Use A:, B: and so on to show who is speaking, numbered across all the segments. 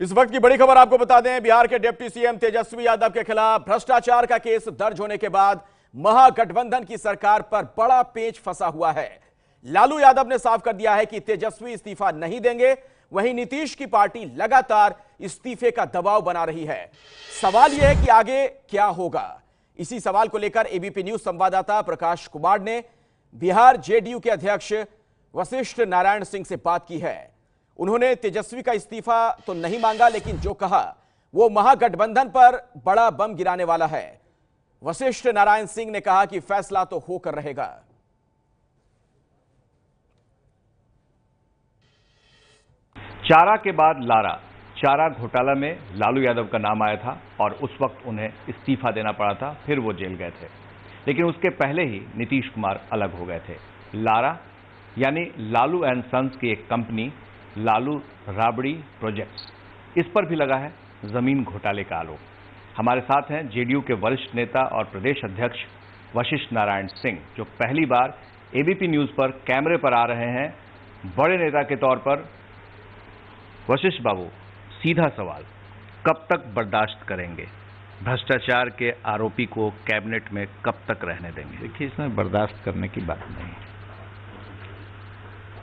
A: इस वक्त की बड़ी खबर आपको बता दें, बिहार के डिप्टी सीएम तेजस्वी यादव के खिलाफ भ्रष्टाचार का केस दर्ज होने के बाद महागठबंधन की सरकार पर बड़ा पेच फंसा हुआ है। लालू यादव ने साफ कर दिया है कि तेजस्वी इस्तीफा नहीं देंगे। वहीं नीतीश की पार्टी लगातार इस्तीफे का दबाव बना रही है। सवाल यह है कि आगे क्या होगा। इसी सवाल को लेकर एबीपी न्यूज संवाददाता प्रकाश कुमार ने बिहार जेडीयू के अध्यक्ष वशिष्ठ नारायण सिंह से बात की है। उन्होंने तेजस्वी का इस्तीफा तो नहीं मांगा, लेकिन जो कहा वो महागठबंधन पर बड़ा बम गिराने वाला है। वशिष्ठ नारायण सिंह ने कहा कि फैसला तो होकर रहेगा।
B: चारा के बाद लारा, चारा घोटाला में लालू यादव का नाम आया था और उस वक्त उन्हें इस्तीफा देना पड़ा था, फिर वो जेल गए थे। लेकिन उसके पहले ही नीतीश कुमार अलग हो गए थे। लारा यानी लालू एंड सन्स की एक कंपनी लालू राबड़ी प्रोजेक्ट्स, इस पर भी लगा है जमीन घोटाले का आरोप। हमारे साथ हैं जेडीयू के वरिष्ठ नेता और प्रदेश अध्यक्ष वशिष्ठ नारायण सिंह, जो पहली बार एबीपी न्यूज पर कैमरे पर आ रहे हैं बड़े नेता के तौर पर। वशिष्ठ बाबू, सीधा सवाल, कब तक बर्दाश्त करेंगे? भ्रष्टाचार के आरोपी को कैबिनेट में कब तक रहने देंगे?
C: देखिए, इसमें बर्दाश्त करने की बात नहीं,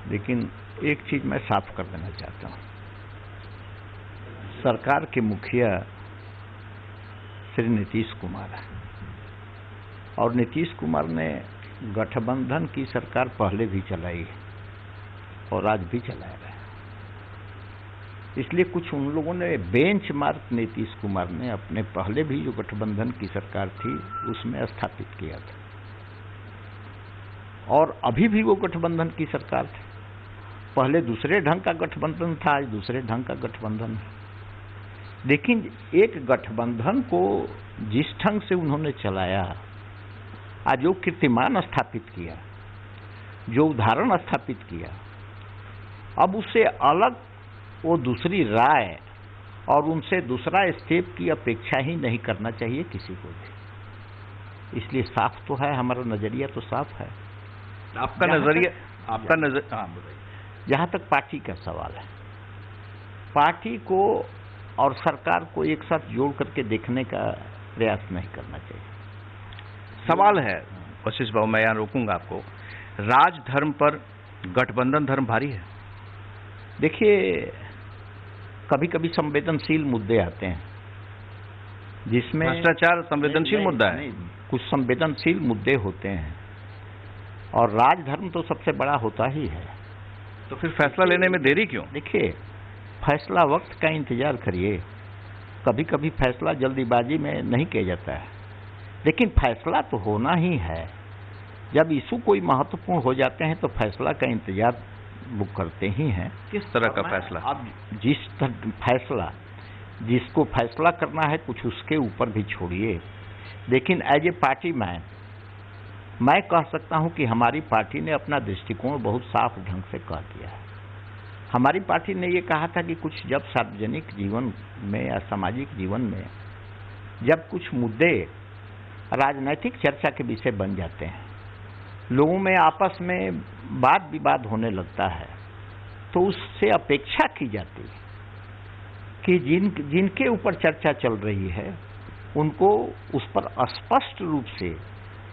C: लेकिन एक चीज मैं साफ कर देना चाहता हूं। सरकार के मुखिया श्री नीतीश कुमार है और नीतीश कुमार ने गठबंधन की सरकार पहले भी चलाई और आज भी चला रहे हैं। इसलिए कुछ उन लोगों ने बेंचमार्क नीतीश कुमार ने अपने पहले भी जो गठबंधन की सरकार थी उसमें स्थापित किया था और अभी भी वो गठबंधन की सरकार थी। पहले दूसरे ढंग का गठबंधन था, आज दूसरे ढंग का गठबंधन है। लेकिन एक गठबंधन को जिस ढंग से उन्होंने चलाया, आज जो कीर्तिमान स्थापित किया, जो उदाहरण स्थापित किया, अब उससे अलग वो दूसरी राय और उनसे दूसरा स्टेप की अपेक्षा ही नहीं करना चाहिए किसी को भी। इसलिए साफ तो है, हमारा नजरिया तो साफ है।
B: आपका नजरिया, हाँ बताइए।
C: जहां तक पार्टी का सवाल है, पार्टी को और सरकार को एक साथ जोड़ करके देखने का प्रयास नहीं करना चाहिए।
B: सवाल है वशिष्ठ बाबू, मैं यहां रोकूंगा आपको, राजधर्म पर गठबंधन धर्म भारी है।
C: देखिए, कभी कभी संवेदनशील मुद्दे आते हैं जिसमें
B: भ्रष्टाचार संवेदनशील मुद्दा है।
C: कुछ संवेदनशील मुद्दे होते हैं और राजधर्म तो सबसे बड़ा होता ही है।
B: तो फिर फैसला लेने में देरी क्यों?
C: देखिए, फैसला वक्त का इंतजार करिए। कभी कभी फैसला जल्दीबाजी में नहीं किया जाता है, लेकिन फैसला तो होना ही है। जब इशू कोई महत्वपूर्ण हो जाते हैं तो फैसला का इंतजार वो करते ही हैं।
B: किस तरह का फैसला?
C: अब फैसला जिसको फैसला करना है कुछ उसके ऊपर भी छोड़िए, लेकिन एज ए पार्टी मैन मैं कह सकता हूं कि हमारी पार्टी ने अपना दृष्टिकोण बहुत साफ ढंग से कह दिया है। हमारी पार्टी ने ये कहा था कि कुछ जब सार्वजनिक जीवन में या सामाजिक जीवन में जब कुछ मुद्दे राजनीतिक चर्चा के विषय बन जाते हैं, लोगों में आपस में वाद विवाद होने लगता है, तो उससे अपेक्षा की जाती है कि जिनके ऊपर चर्चा चल रही है उनको उस पर स्पष्ट रूप से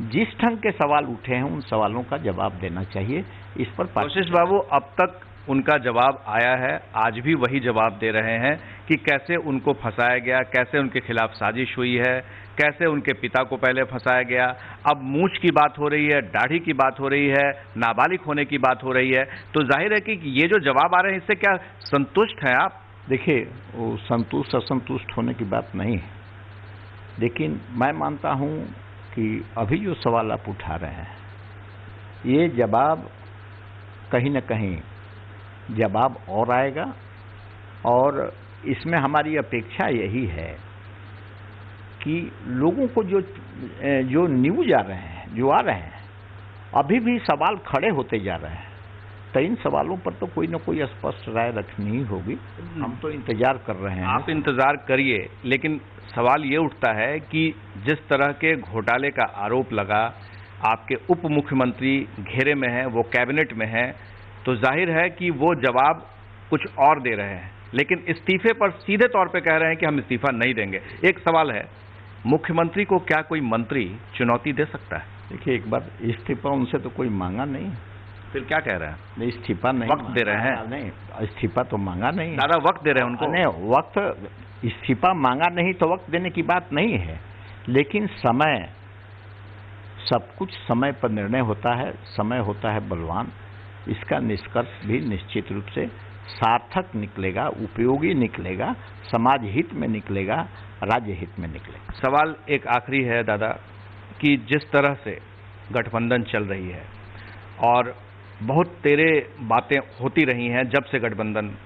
C: जिस ढंग के सवाल उठे हैं उन सवालों का जवाब देना चाहिए। इस पर
B: वशिष्ठ बाबू, अब तक उनका जवाब आया है, आज भी वही जवाब दे रहे हैं कि कैसे उनको फंसाया गया, कैसे उनके खिलाफ साजिश हुई है, कैसे उनके पिता को पहले फंसाया गया। अब मूंछ की बात हो रही है, दाढ़ी की बात हो रही है, नाबालिग होने की बात हो रही है। तो जाहिर है कि ये जो जवाब आ रहे हैं इससे क्या संतुष्ट हैं आप?
C: देखिए, वो संतुष्ट असंतुष्ट होने की बात नहीं है, लेकिन मैं मानता हूं कि अभी जो सवाल आप उठा रहे हैं ये जवाब कहीं न कहीं जवाब और आएगा और इसमें हमारी अपेक्षा यही है कि लोगों को जो न्यूज आ रहे हैं, जो आ रहे हैं, अभी भी सवाल खड़े होते जा रहे हैं, तो इन सवालों पर तो कोई ना कोई स्पष्ट राय रखनी ही होगी। हम तो इंतजार कर रहे हैं।
B: आप इंतजार करिए, लेकिन सवाल ये उठता है कि जिस तरह के घोटाले का आरोप लगा, आपके उप मुख्यमंत्री घेरे में हैं, वो कैबिनेट में हैं, तो जाहिर है कि वो जवाब कुछ और दे रहे हैं। लेकिन इस्तीफे पर सीधे तौर पे कह रहे हैं कि हम इस्तीफा नहीं देंगे। एक सवाल है, मुख्यमंत्री को क्या कोई मंत्री चुनौती दे सकता है?
C: देखिए, एक बार इस्तीफा उनसे तो कोई मांगा नहीं,
B: फिर क्या कह रहे हैं?
C: नहीं, इस्तीफा नहीं,
B: वक्त दे रहे हैं।
C: नहीं, इस्तीफा तो मांगा नहीं,
B: दादा वक्त दे रहे हैं उनको।
C: नहीं, वक्त, इस्तीफा मांगा नहीं तो वक्त देने की बात नहीं है, लेकिन समय, सब कुछ समय पर निर्णय होता है, समय होता है बलवान। इसका निष्कर्ष भी निश्चित रूप से सार्थक निकलेगा, उपयोगी निकलेगा, समाज हित में निकलेगा, राज्य हित में निकलेगा।
B: सवाल एक आखिरी है दादा, कि जिस तरह से गठबंधन चल रही है और बहुत तेरे बातें होती रही हैं जब से गठबंधन,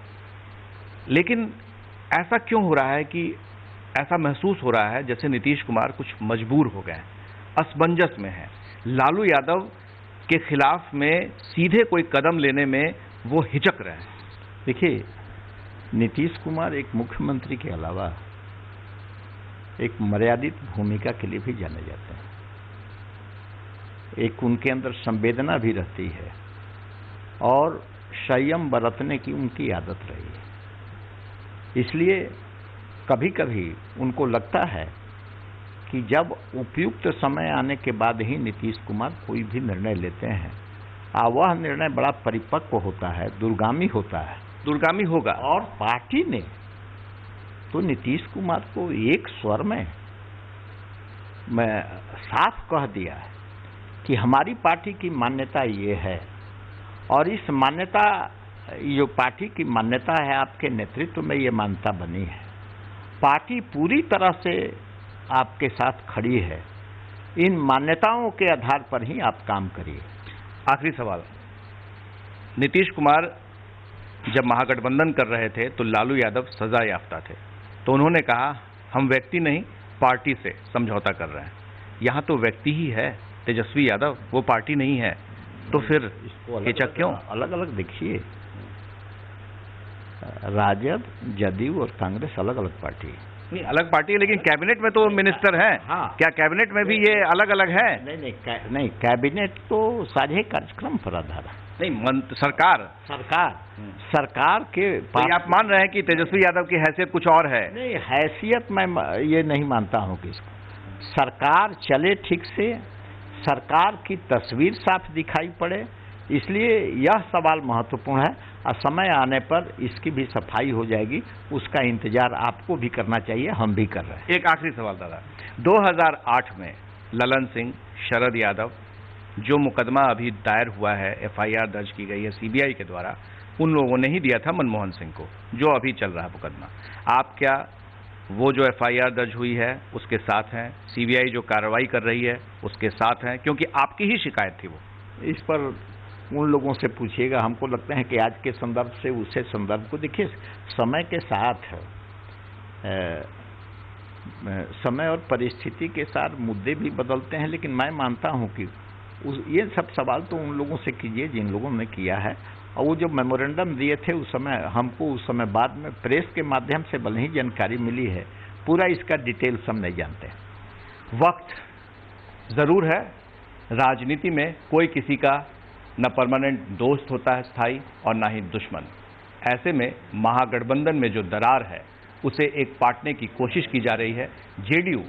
B: लेकिन ऐसा क्यों हो रहा है कि ऐसा महसूस हो रहा है जैसे नीतीश कुमार कुछ मजबूर हो गए, असमंजस में है, लालू यादव के खिलाफ में सीधे कोई कदम लेने में वो हिचक रहे हैं?
C: देखिए, नीतीश कुमार एक मुख्यमंत्री के अलावा एक मर्यादित भूमिका के लिए भी जाने जाते हैं। एक उनके अंदर संवेदना भी रहती है और संयम बरतने की उनकी आदत रही है। इसलिए कभी कभी उनको लगता है कि जब उपयुक्त समय आने के बाद ही नीतीश कुमार कोई भी निर्णय लेते हैं, वह निर्णय बड़ा परिपक्व होता है, दूरगामी होता है,
B: दूरगामी होगा।
C: और पार्टी ने तो नीतीश कुमार को एक स्वर में साफ कह दिया है कि हमारी पार्टी की मान्यता ये है, और इस मान्यता, जो पार्टी की मान्यता है, आपके नेतृत्व में ये मान्यता बनी है, पार्टी पूरी तरह से आपके साथ खड़ी है, इन मान्यताओं के आधार पर ही आप काम करिए।
B: आखिरी सवाल, नीतीश कुमार जब महागठबंधन कर रहे थे तो लालू यादव सजा याफ्ता थे, तो उन्होंने कहा हम व्यक्ति नहीं पार्टी से समझौता कर रहे हैं। यहाँ तो व्यक्ति ही है तेजस्वी यादव, वो पार्टी नहीं है, तो फिर हिचक क्यों?
C: अलग अलग देखिए, राजद, जदयू और कांग्रेस अलग अलग पार्टी है।
B: नहीं, अलग पार्टी है, लेकिन कैबिनेट में तो मिनिस्टर हैं।
C: हाँ,
B: क्या कैबिनेट में भी ये अलग अलग है?
C: नहीं, कैबिनेट तो साझे कार्यक्रम पर आधार है।
B: नहीं,
C: सरकार के
B: तो आप मान रहे हैं कि तेजस्वी यादव की हैसियत कुछ और है?
C: नहीं, हैसियत मैं ये नहीं मानता हूँ कि सरकार चले ठीक से, सरकार की तस्वीर साफ दिखाई पड़े, इसलिए यह सवाल महत्वपूर्ण है, और समय आने पर इसकी भी सफाई हो जाएगी, उसका इंतजार आपको भी करना चाहिए, हम भी कर रहे हैं।
B: एक आखिरी सवाल दादा, 2008 में ललन सिंह, शरद यादव, जो मुकदमा अभी दायर हुआ है, एफआईआर दर्ज की गई है सीबीआई के द्वारा, उन लोगों ने ही दिया था मनमोहन सिंह को, जो अभी चल रहा है मुकदमा। आप क्या वो जो एफआईआर दर्ज हुई है उसके साथ हैं? सीबीआई जो कार्रवाई कर रही है उसके साथ हैं? क्योंकि आपकी ही शिकायत थी वो।
C: इस पर उन लोगों से पूछिएगा, हमको लगता है कि आज के संदर्भ से उसे संदर्भ को देखिए, समय के साथ समय और परिस्थिति के साथ मुद्दे भी बदलते हैं, लेकिन मैं मानता हूं कि ये सब सवाल तो उन लोगों से कीजिए जिन लोगों ने किया है, और वो जो मेमोरेंडम दिए थे उस समय, हमको उस समय बाद में प्रेस के माध्यम से भले ही जानकारी मिली है, पूरा इसका डिटेल्स हम नहीं जानते।
B: वक्त जरूर है, राजनीति में कोई किसी का न परमानेंट दोस्त होता है स्थायी, और ना ही दुश्मन। ऐसे में महागठबंधन में जो दरार है उसे एक पाटने की कोशिश की जा रही है। जेडीयू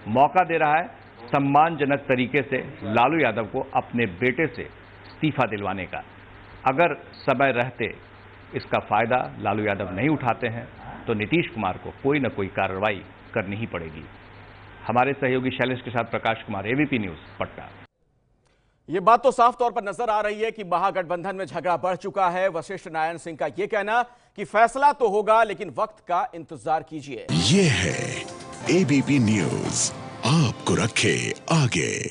B: मौका दे रहा है सम्मानजनक तरीके से लालू यादव को अपने बेटे से इस्तीफा दिलवाने का। अगर समय रहते इसका फायदा लालू यादव नहीं उठाते हैं तो नीतीश कुमार को कोई न कोई कार्रवाई करनी ही पड़ेगी। हमारे सहयोगी शैलेश के साथ प्रकाश कुमार, एबीपी न्यूज, पटना।
A: ये बात तो साफ तौर पर नजर आ रही है कि महागठबंधन में झगड़ा बढ़ चुका है। वशिष्ठ नारायण सिंह का यह कहना कि फैसला तो होगा लेकिन वक्त का इंतजार कीजिए।
D: ये है एबीपी न्यूज, आपको रखे आगे।